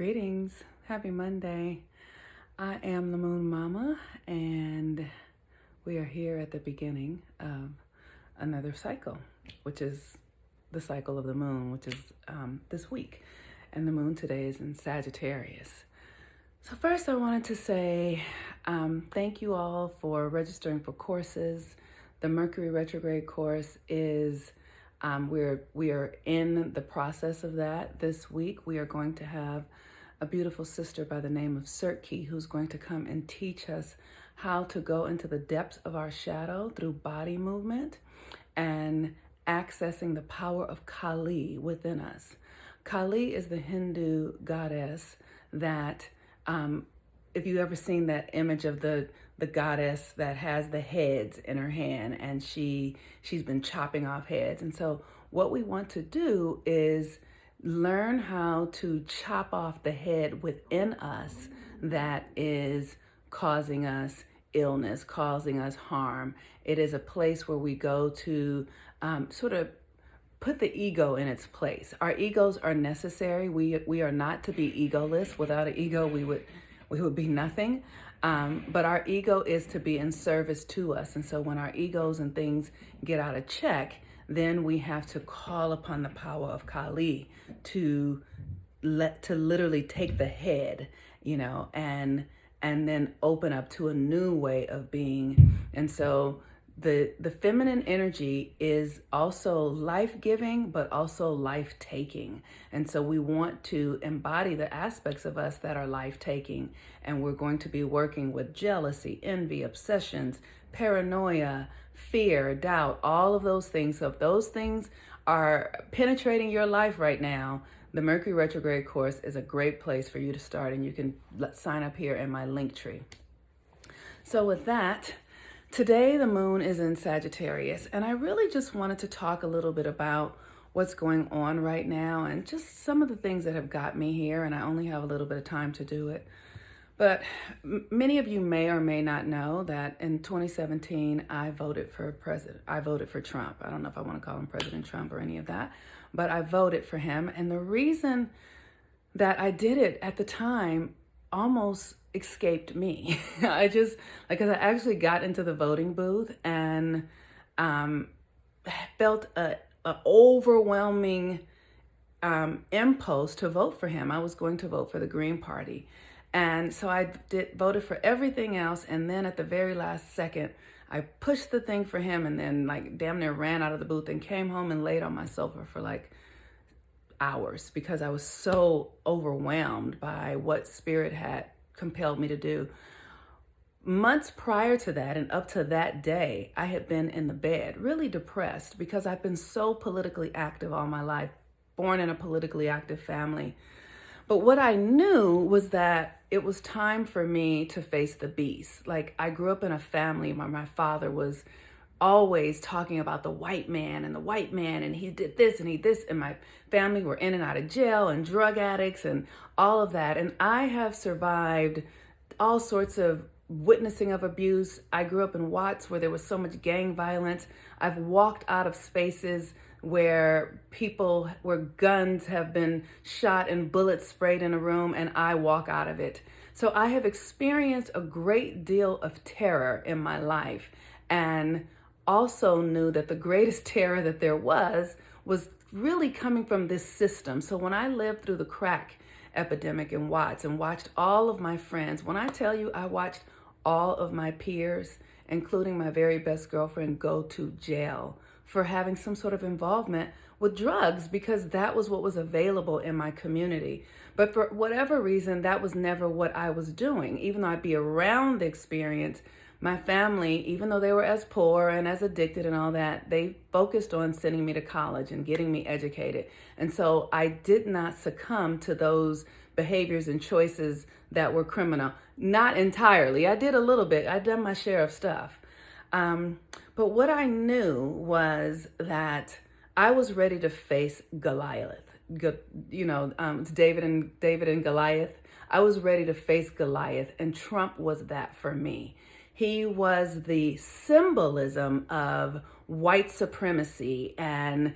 Greetings. Happy Monday. I am the Moon Mama, and we are here at the beginning of another cycle, which is the cycle of the moon, which is this week. And the moon today is in Sagittarius. So, first, I wanted to say thank you all for registering for courses. The Mercury retrograde course is we are in the process of that this week. We are going to have a beautiful sister by the name of Sirki who's going to come and teach us how to go into the depths of our shadow through body movement and accessing the power of Kali within us. Kali is the Hindu goddess that, if you ever seen that image of the goddess that has the heads in her hand and she's been chopping off heads. And so what we want to do is learn how to chop off the head within us that is causing us illness, causing us harm. It is a place where we go to sort of put the ego in its place. Our egos are necessary. We are not to be egoless. Without an ego, we would be nothing. But our ego is to be in service to us. And so when our egos and things get out of check, then we have to call upon the power of Kali to literally take the head, and then open up to a new way of being. And so the feminine energy is also life-giving, but also life-taking. And so we want to embody the aspects of us that are life-taking. And we're going to be working with jealousy, envy, obsessions, paranoia, fear, doubt, all of those things. So if those things are penetrating your life right now, the Mercury retrograde course is a great place for you to start. And you can sign up here in my link tree. So with that, today the moon is in Sagittarius, and I really just wanted to talk a little bit about what's going on right now and just some of the things that have got me here, and I only have a little bit of time to do it. But many of you may or may not know that in 2017, I voted for president. I voted for Trump. I don't know if I want to call him President Trump or any of that, but I voted for him. And the reason that I did it at the time almost escaped me. Because I actually got into the voting booth and felt an overwhelming impulse to vote for him. I was going to vote for the Green Party. And so I voted for everything else. And then at the very last second, I pushed the thing for him and then damn near ran out of the booth and came home and laid on my sofa for hours because I was so overwhelmed by what spirit had compelled me to do. Months prior to that and up to that day, I had been in the bed, really depressed because I've been so politically active all my life, born in a politically active family. But what I knew was that it was time for me to face the beast. I grew up in a family where my father was always talking about the white man and he did this and he this, and my family were in and out of jail and drug addicts and all of that. And I have survived all sorts of witnessing of abuse. I grew up in Watts where there was so much gang violence. I've walked out of spaces where guns have been shot and bullets sprayed in a room, and I walk out of it. So I have experienced a great deal of terror in my life, and also knew that the greatest terror that there was really coming from this system. So when I lived through the crack epidemic in Watts and watched all of my friends, when I tell you I watched all of my peers, including my very best girlfriend, go to jail for having some sort of involvement with drugs because that was what was available in my community. But for whatever reason, that was never what I was doing. Even though I'd be around the experience, my family, even though they were as poor and as addicted and all that, they focused on sending me to college and getting me educated. And so I did not succumb to those behaviors and choices that were criminal. Not entirely. I did a little bit. I'd done my share of stuff. But what I knew was that I was ready to face Goliath. It's David and Goliath. I was ready to face Goliath, and Trump was that for me. He was the symbolism of white supremacy and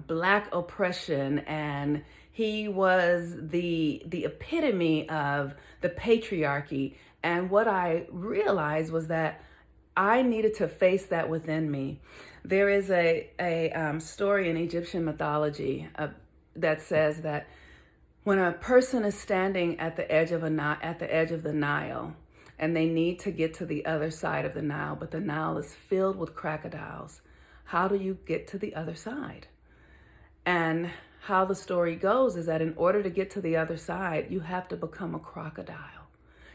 Black oppression, and He was the epitome of the patriarchy. And what I realized was that I needed to face that within me. There is a story in Egyptian mythology that says that when a person is standing at the edge of the Nile, and they need to get to the other side of the Nile, but the Nile is filled with crocodiles, how do you get to the other side? And how the story goes is that in order to get to the other side, you have to become a crocodile.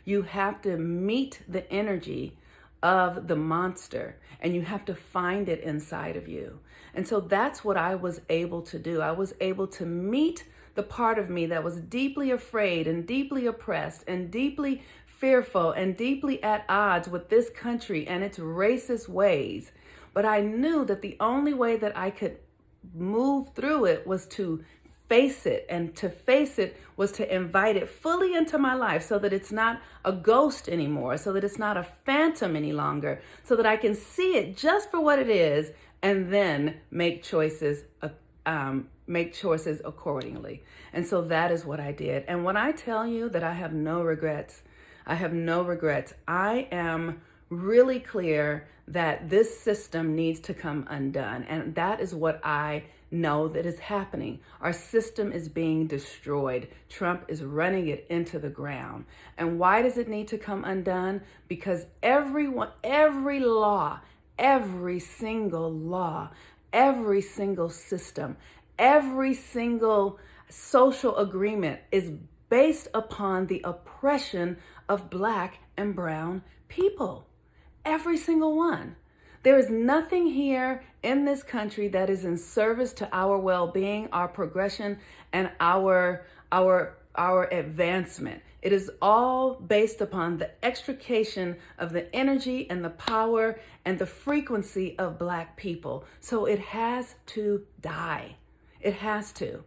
You have to meet the energy of the monster, and you have to find it inside of you. And so that's what I was able to do. I was able to meet the part of me that was deeply afraid and deeply oppressed and deeply fearful and deeply at odds with this country and its racist ways. But I knew that the only way that I could move through it was to face it, and to face it was to invite it fully into my life so that it's not a ghost anymore, so that it's not a phantom any longer, so that I can see it just for what it is and then make choices accordingly. And so that is what I did. And when I tell you that I have no regrets, I have no regrets. I am really clear that this system needs to come undone. And that is what I know that is happening. Our system is being destroyed. Trump is running it into the ground. And why does it need to come undone? Because every law, every single law, every single system, every single social agreement is based upon the oppression of Black and brown people. Every single one. There is nothing here in this country that is in service to our well-being, our progression, and our advancement. It is all based upon the extrication of the energy and the power and the frequency of Black people. So it has to die. It has to.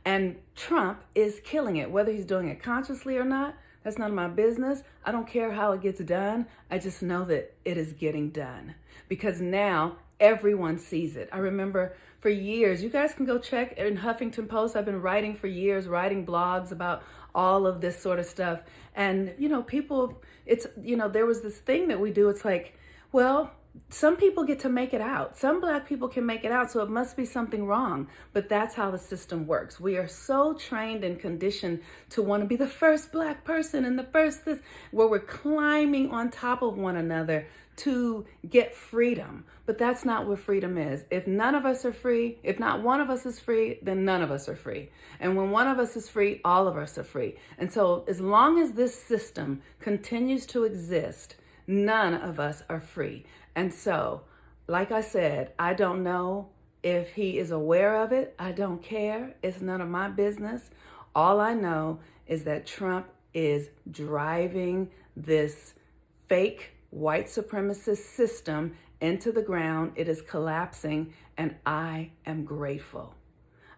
And Trump is killing it, whether he's doing it consciously or not. That's none of my business. I don't care how it gets done. I just know that it is getting done because now everyone sees it. I remember for years, you guys can go check in Huffington Post. I've been writing for years, writing blogs about all of this sort of stuff. And, people, there was this thing that we do. It's like, well, some people get to make it out. Some Black people can make it out, so it must be something wrong. But that's how the system works. We are so trained and conditioned to want to be the first Black person and the first this, where we're climbing on top of one another to get freedom. But that's not what freedom is. If none of us are free, if not one of us is free, then none of us are free. And when one of us is free, all of us are free. And so as long as this system continues to exist, none of us are free. And so, like I said, I don't know if he is aware of it. I don't care. It's none of my business. All I know is that Trump is driving this fake white supremacist system into the ground. It is collapsing, and I am grateful.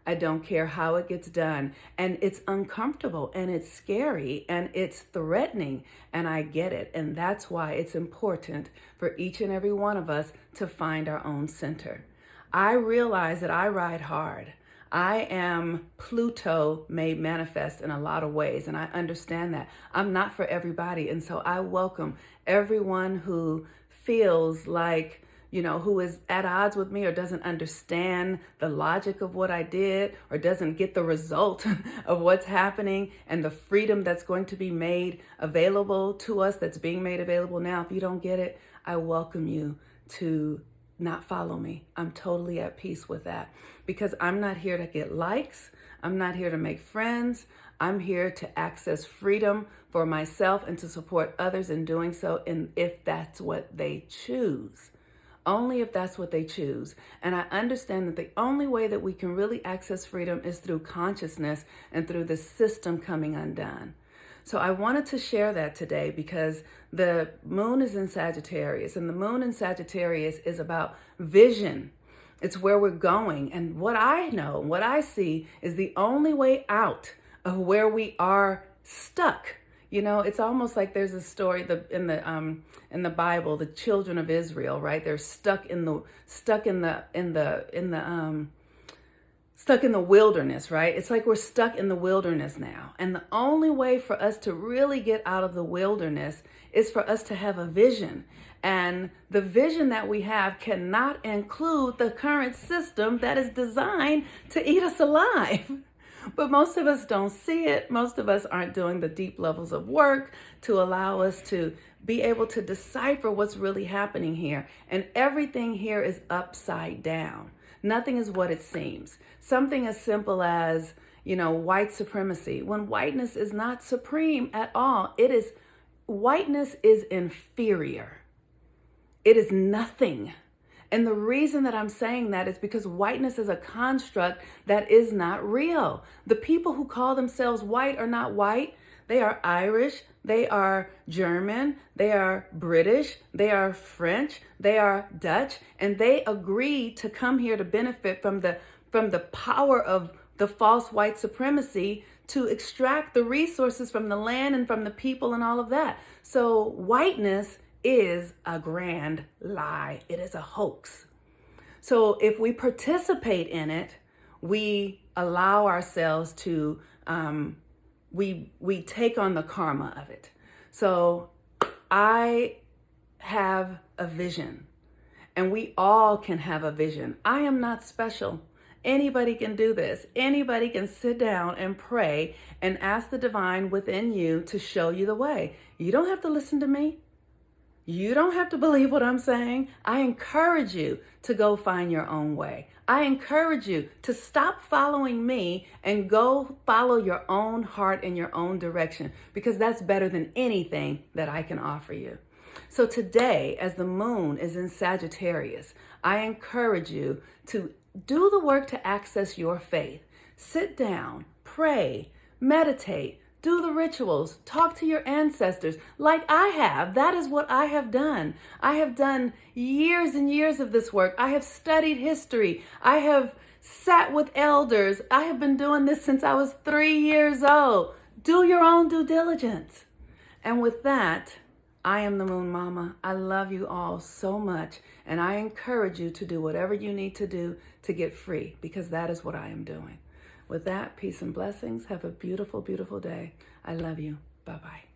I don't care how it gets done. And it's uncomfortable and it's scary and it's threatening. And I get it. And that's why it's important for each and every one of us to find our own center. I realize that I ride hard. I am Pluto made manifest in a lot of ways. And I understand that. I'm not for everybody. And so I welcome everyone who feels like, who is at odds with me or doesn't understand the logic of what I did or doesn't get the result of what's happening and the freedom that's going to be made available to us, that's being made available now. If you don't get it, I welcome you to not follow me. I'm totally at peace with that because I'm not here to get likes. I'm not here to make friends. I'm here to access freedom for myself and to support others in doing so, and if that's what they choose. Only if that's what they choose. And I understand that the only way that we can really access freedom is through consciousness and through the system coming undone. So I wanted to share that today because the moon is in Sagittarius, and the moon in Sagittarius is about vision. It's where we're going. And what I know, what I see is the only way out of where we are stuck. It's almost like there's a story in the Bible, the children of Israel, right? They're stuck in the stuck in the wilderness, right? It's like we're stuck in the wilderness now. And the only way for us to really get out of the wilderness is for us to have a vision. And the vision that we have cannot include the current system that is designed to eat us alive. But most of us don't see it. Most of us aren't doing the deep levels of work to allow us to be able to decipher what's really happening here. And everything here is upside down. Nothing is what it seems. Something as simple as, white supremacy, when whiteness is not supreme at all. Whiteness is inferior. It is nothing. And the reason that I'm saying that is because whiteness is a construct that is not real. The people who call themselves white are not white. They are Irish, they are German, they are British, they are French, they are Dutch, and they agree to come here to benefit from the power of the false white supremacy to extract the resources from the land and from the people and all of that. So whiteness is a grand lie. It is a hoax. So if we participate in it, we allow ourselves to, we take on the karma of it. So I have a vision, and we all can have a vision. I am not special. Anybody can do this. Anybody can sit down and pray and ask the divine within you to show you the way. You don't have to listen to me. You don't have to believe what I'm saying. I encourage you to go find your own way. I encourage you to stop following me and go follow your own heart in your own direction, because that's better than anything that I can offer you. So today, as the moon is in Sagittarius, I encourage you to do the work to access your faith. Sit down, pray, meditate, do the rituals, talk to your ancestors like I have. That is what I have done. I have done years and years of this work. I have studied history. I have sat with elders. I have been doing this since I was 3 years old. Do your own due diligence. And with that, I am the Moon Mama. I love you all so much. And I encourage you to do whatever you need to do to get free, because that is what I am doing. With that, peace and blessings. Have a beautiful, beautiful day. I love you. Bye-bye.